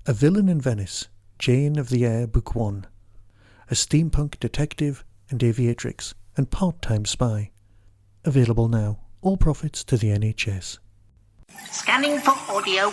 A Villain in Venice, Jane of the Air, Book 1. A steampunk detective and aviatrix and part-time spy. Available now. All profits to the NHS. Scanning for audio.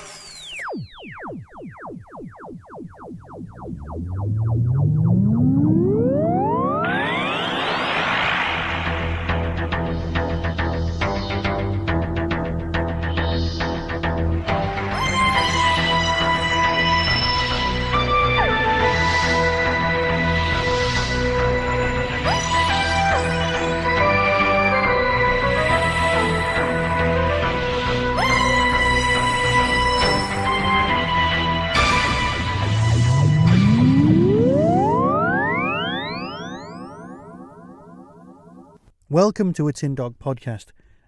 Welcome to a Tin Dog podcast,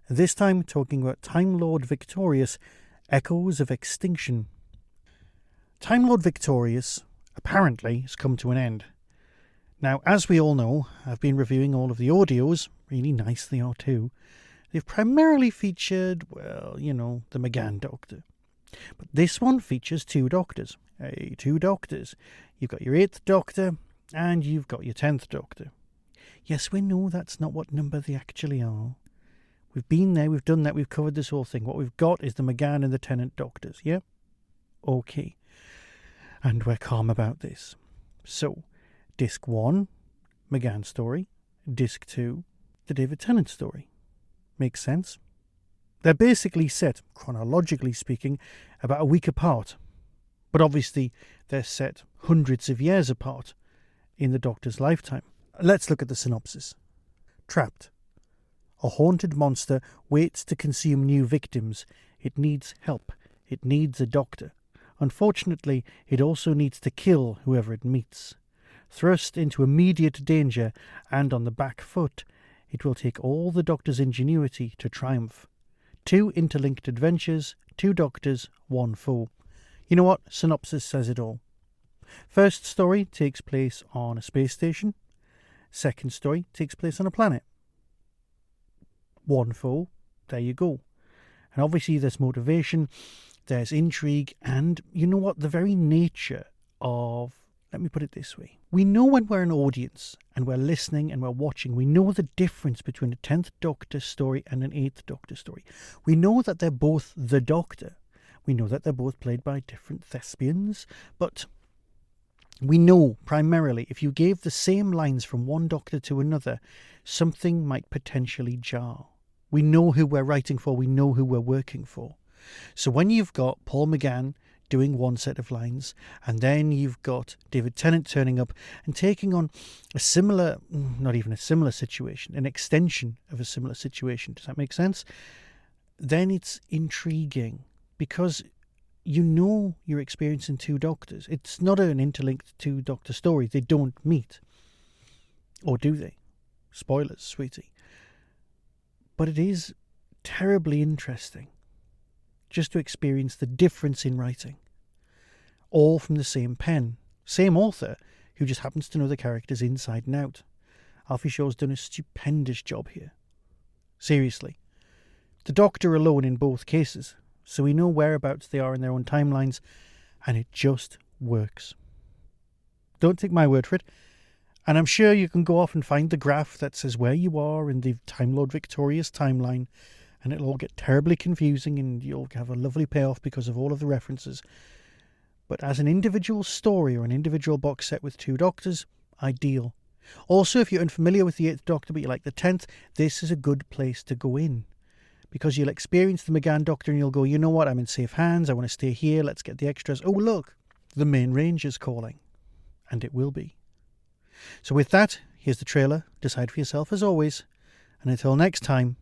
this time talking about Time Lord Victorious, Echoes of Extinction. Time Lord Victorious, apparently, has come to an end. Now, as we all know, I've been reviewing all of the audios, really nice they are too. They've primarily featured, the McGann Doctor. But this one features two doctors. Two doctors. You've got your 8th Doctor, and you've got your 10th Doctor. Yes, we know that's not what number they actually are. We've been there, we've done that, we've covered this whole thing. What we've got is the McGann and the Tennant Doctors, yeah? Okay. And we're calm about this. So, Disc 1, McGann story. Disc 2, the David Tennant story. Makes sense? They're basically set, chronologically speaking, about a week apart. But obviously, they're set hundreds of years apart in the Doctor's lifetime. Let's look at the synopsis. Trapped. A haunted monster waits to consume new victims. It needs help. It needs a doctor. Unfortunately, it also needs to kill whoever it meets. Thrust into immediate danger and on the back foot, it will take all the Doctor's ingenuity to triumph. 2 interlinked adventures, 2 doctors, 1 foe. You know what? Synopsis says it all. First story takes place on a space station. Second story takes place on a planet. 1 foe, there you go. And obviously there's motivation, there's intrigue, and you know what? The very nature of, let me put it this way. We know when we're an audience and we're listening and we're watching, we know the difference between a 10th Doctor story and an 8th Doctor story. We know that they're both the Doctor. We know that they're both played by different thespians, but we know, primarily, if you gave the same lines from one Doctor to another, something might potentially jar. We know who we're writing for, we know who we're working for. So when you've got Paul McGann doing one set of lines, and then you've got David Tennant turning up and taking on a similar, not even a similar situation, an extension of a similar situation, does that make sense? Then it's intriguing, because you know you're experiencing 2 Doctors. It's not an interlinked 2 Doctor story. They don't meet. Or do they? Spoilers, sweetie. But it is terribly interesting just to experience the difference in writing. All from the same pen. Same author, who just happens to know the characters inside and out. Alfie Shaw's done a stupendous job here. Seriously. The Doctor alone in both cases. So we know whereabouts they are in their own timelines, and it just works. Don't take my word for it. And I'm sure you can go off and find the graph that says where you are in the Time Lord Victorious timeline, and it'll all get terribly confusing, and you'll have a lovely payoff because of all of the references. But as an individual story or an individual box set with 2 Doctors, ideal. Also, if you're unfamiliar with the 8th Doctor but you like the 10th, this is a good place to go in. Because you'll experience the McGann Doctor and you'll go, you know what, I'm in safe hands, I want to stay here, let's get the extras. Oh, look, the main ranger's calling. And it will be. So with that, here's the trailer. Decide for yourself as always. And until next time,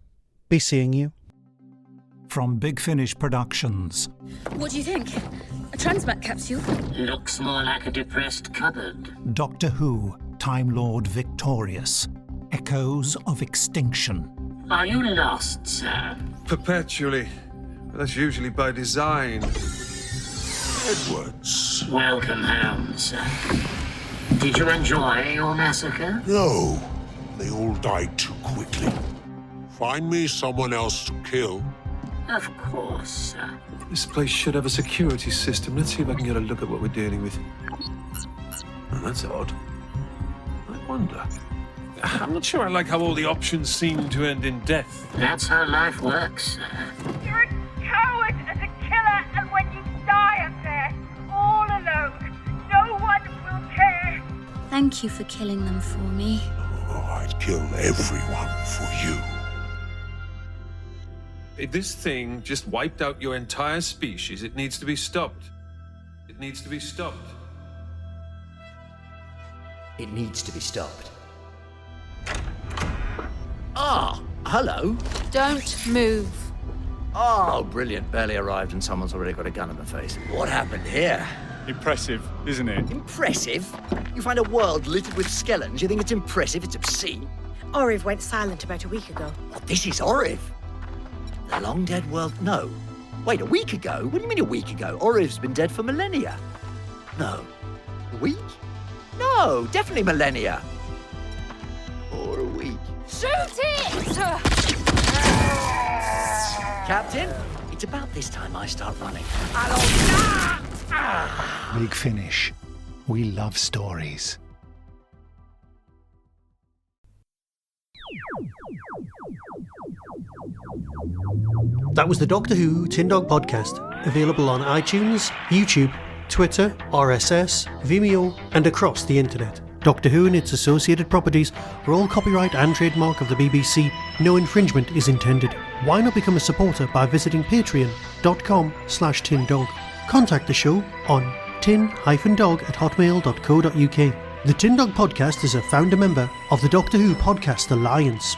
be seeing you. From Big Finish Productions. What do you think? A transmat capsule? Looks more like a depressed cupboard. Doctor Who, Time Lord Victorious. Echoes of Extinction. Are you lost, sir? Perpetually. That's usually by design. Edwards. Welcome home, sir. Did you enjoy your massacre? No, they all died too quickly. Find me someone else to kill. Of course, sir. This place should have a security system. Let's see if I can get a look at what we're dealing with. Oh, that's odd. I wonder. I'm not sure I like how all the options seem to end in death. That's how life works. You're a coward and a killer, and when you die up there, all alone, no one will care. Thank you for killing them for me. Oh, I'd kill everyone for you. If this thing just wiped out your entire species, it needs to be stopped. It needs to be stopped. It needs to be stopped. Ah, hello. Don't move. Oh, brilliant. Barely arrived and someone's already got a gun in my face. What happened here? Impressive, isn't it? Impressive? You find a world littered with skeletons, you think it's impressive? It's obscene. Oriv went silent about a week ago. What, this is Oriv? The long-dead world? No. Wait, a week ago? What do you mean a week ago? Oriv's been dead for millennia. No. A week? No, definitely millennia. Or a week. Shoot it! Captain, it's about this time I start running. Big Finish. We love stories. That was the Doctor Who Tin Dog podcast, available on iTunes, YouTube, Twitter, RSS, Vimeo, and across the internet. Doctor Who and its associated properties are all copyright and trademark of the BBC. No infringement is intended. Why not become a supporter by visiting patreon.com/tindog. Contact the show on tin-dog@hotmail.co.uk. The Tin Dog podcast is a founder member of the Doctor Who Podcast Alliance.